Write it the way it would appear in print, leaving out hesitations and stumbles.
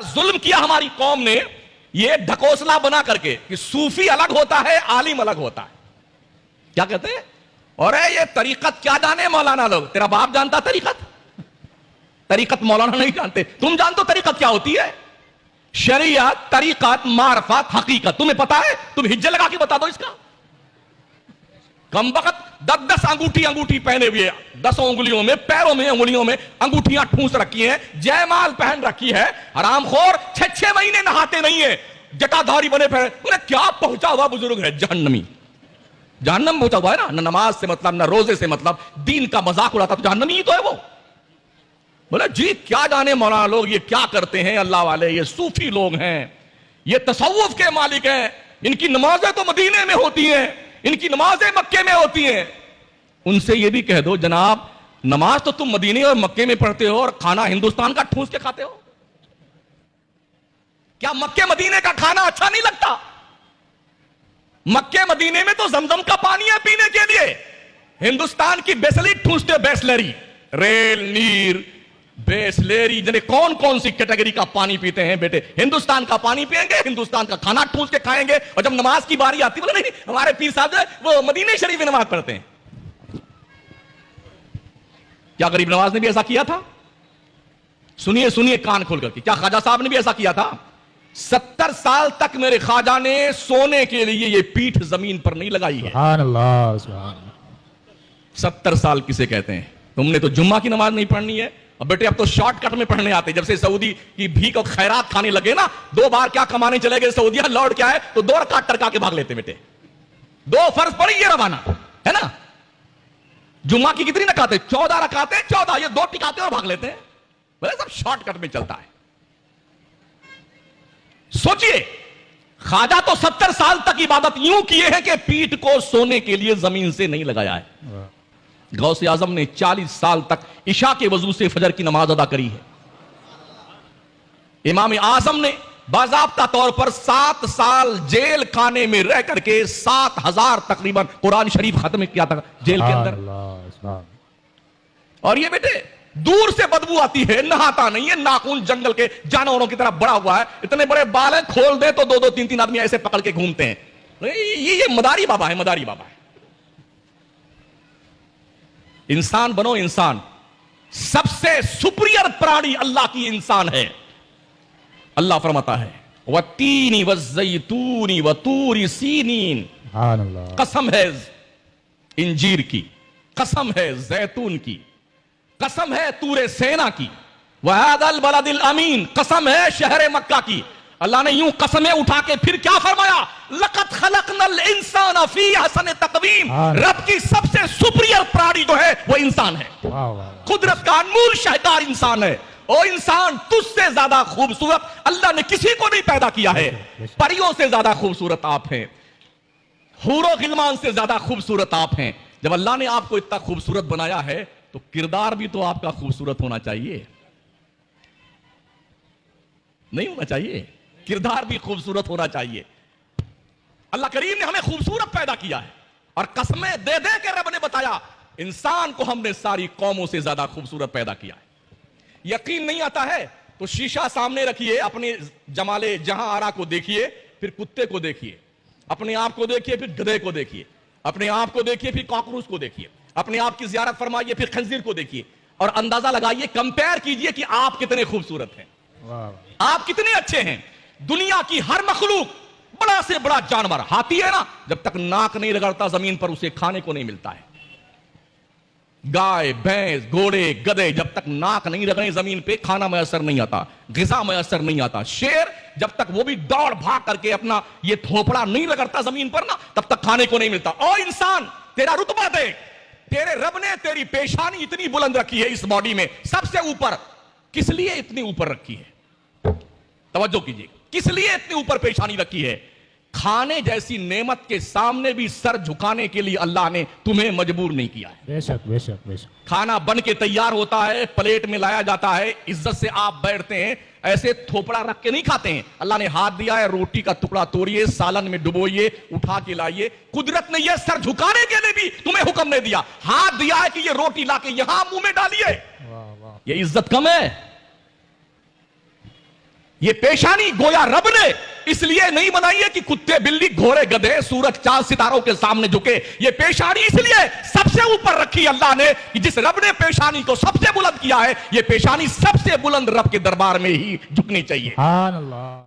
जुल्म किया हमारी कौम ने ये ढकोसला बना करके कि सूफी अलग होता है, आलिम अलग होता है। क्या कहते हैं? और ये तरीकत क्या जाने मौलाना लोग, तेरा बाप जानता तरीकत? तरीकत मौलाना नहीं जानते। तुम जानते हो तरीकत क्या होती है? शरीयत, तरीकत, मारफत, हकीकत तुम्हें पता है? तुम हिज्जे लगा के बता दो इसका। कम वक्त 10-10 अंगूठी पहने हुए, 10 उंगलियों में, पैरों में, उंगलियों में अंगूठियां ठूंस रखी हैं, जयमाल पहन रखी है, हरामखोर 6-6 महीने नहाते नहीं है, जटाधारी बने फिर। उन्हें क्या पहुंचा हुआ बुजुर्ग है, जहन्नमी। जहन्नम पहुंचा हुआ है ना, न नमाज से मतलब, न रोजे से मतलब, दीन का मजाक उड़ाता तो जहन्नमी ही तो है वो। बोले जी क्या जाने मौलाना लोग ये क्या करते हैं, अल्लाह वाले, ये सूफी लोग हैं, ये तसव्वुफ के मालिक हैं, इनकी नमाजें तो मदीने में होती हैं, इनकी नमाजें मक्के में होती हैं। उनसे ये भी कह दो जनाब, नमाज तो तुम मदीने और मक्के में पढ़ते हो और खाना हिंदुस्तान का ठूंस के खाते हो। क्या मक्के मदीने का खाना अच्छा नहीं लगता? मक्के मदीने में तो जमजम का पानी है पीने के लिए, हिंदुस्तान की बेसली ठूंसते, बेसलरी, रेल नीर बेसलेरी, जने कौन कौन सी कैटेगरी का पानी पीते हैं बेटे। हिंदुस्तान का पानी पिएंगे, हिंदुस्तान का खाना ठूंस के खाएंगे, और जब नमाज की बारी आती है बोले नहीं हमारे पीर साहब वो मदीने शरीफ में नमाज पढ़ते हैं। क्या गरीब नवाज ने भी ऐसा किया था? सुनिए सुनिए कान खोल करके, क्या ख्वाजा साहब ने भी ऐसा किया था? 70 साल तक मेरे ख्वाजा ने सोने के लिए ये पीठ जमीन पर नहीं लगाई है। सुभान अल्लाह, सुभान अल्लाह। 70 साल किसे कहते हैं? तुमने तो जुम्मा की नमाज नहीं पढ़नी है। अब बेटे अब तो शॉर्टकट में पढ़ने आते, जब से सऊदी की भीख और खैरात खाने लगे ना, 2 बार क्या कमाने चले गए सऊदिया, लौट क्या है तो 2 रकात टरका के भाग लेते बेटे। 2 फर्ज पड़ी ये रवाना है ना। जुम्मा की कितनी रकातें? 14 रकातें, 14, ये 2 टिकाते और भाग लेते हैं। बोले सब शॉर्टकट में चलता है। सोचिए, ख्वाजा तो 70 साल तक इबादत यूं किए हैं कि पीठ को सोने के लिए जमीन से नहीं लगाया है। गौसे आजम ने 40 साल तक इशा के वजू से फजर की नमाज अदा करी है। इमाम आजम ने बाज़ाब्ता तौर पर 7 साल जेल खाने में रह करके 7000 तकरीबन कुरान शरीफ खत्म किया था जेल के अंदर। और ये बेटे दूर से बदबू आती है, नहाता नहीं है, नाखून जंगल के जानवरों की तरह बड़ा हुआ है, इतने बड़े बाल हैं, खोल दे तो 2-2, 3-3 आदमी ऐसे पकड़ के घूमते हैं। ये मदारी बाबा है, मदारी बाबा है। इंसान बनो इंसान। सबसे सुपीरियर प्राणी अल्लाह की इंसान है। अल्लाह फरमाता है वत्तीनी वज़्ज़ैतूनी वतूरी सीनीन, कसम है इंजीर की, कसम है जैतून की, कसम है तूरे सेना की, वहादल बलदिल अमीन, कसम है शहर मक्का की। अल्लाह ने यूं कसमें उठा के फिर क्या फरमाया? लक़द खलक़नल इंसान फी अहसन तक़वीम। रब की सबसे सुपीरियर प्राणी जो है वो इंसान है। कुदरत का अनमोल शाहकार इंसान है। ओ इंसान, तुझसे ज्यादा खूबसूरत अल्लाह ने किसी को नहीं पैदा किया है। परियों से ज्यादा खूबसूरत आप हैं, हूरो गिलमान से ज्यादा खूबसूरत आप हैं। जब अल्लाह ने आपको इतना खूबसूरत बनाया है तो किरदार भी तो आपका खूबसूरत होना चाहिए, नहीं होना चाहिए? किरदार भी खूबसूरत होना चाहिए। अल्लाह करीम ने हमें खूबसूरत पैदा किया है और कसमें दे दे के रब ने बताया इंसान को हमने सारी कौमों से ज्यादा खूबसूरत पैदा किया है। यकीन नहीं आता है तो शीशा सामने रखिए, अपने जमाले जहां आरा को देखिए, फिर कुत्ते को देखिए, अपने आप को देखिए, फिर गधे को देखिए, अपने आप को देखिए, फिर कॉकरोच को देखिए, अपने आप की जियारत फरमाइए, फिर खंजीर को देखिए और अंदाजा लगाइए, कंपेयर कीजिए कि आप कितने खूबसूरत हैं, आप कितने अच्छे हैं। दुनिया की हर मखलूक, बड़ा से बड़ा जानवर, हाथी है ना, जब तक नाक नहीं रगड़ता जमीन पर उसे खाने को नहीं मिलता है। गाय, भैंस, घोड़े, गधे जब तक नाक नहीं रगड़े जमीन पे खाना मैसर नहीं आता, गिजा मैसर नहीं आता। शेर जब तक वो भी दौड़ भाग करके अपना ये थोपड़ा नहीं रगड़ता जमीन पर ना, तब तक खाने को नहीं मिलता। ओ इंसान, तेरा रुतबा देख, तेरे रब ने तेरी पेशानी इतनी बुलंद रखी है इस बॉडी में, सबसे ऊपर। किस लिए इतनी ऊपर रखी है? तवज्जो कीजिए, किस लिए इतनी ऊपर पेशानी रखी है? खाने जैसी नेमत के सामने भी सर झुकाने के लिए अल्लाह ने तुम्हें मजबूर नहीं किया है। बेशक बेशक बेशक। खाना बन के तैयार होता है, प्लेट में लाया जाता है, इज्जत से आप बैठते हैं, ऐसे थोपड़ा रख के नहीं खाते हैं। अल्लाह ने हाथ दिया है, रोटी का टुकड़ा तोड़िए, सालन में डुबोइए, उठा के लाइए। कुदरत ने यह सर झुकाने के लिए भी तुम्हें हुक्म नहीं दिया, हाथ दिया है कि ये रोटी लाके यहां मुंह में डालिए। ये इज्जत कम है? ये पेशानी गोया रब ने इसलिए नहीं बनाई है कि कुत्ते बिल्ली घोड़े गधे सूरज चांद सितारों के सामने झुके। ये पेशानी इसलिए सबसे ऊपर रखी अल्लाह ने कि जिस रब ने पेशानी को सबसे बुलंद किया है, ये पेशानी सबसे बुलंद रब के दरबार में ही झुकनी चाहिए। सुभान अल्लाह।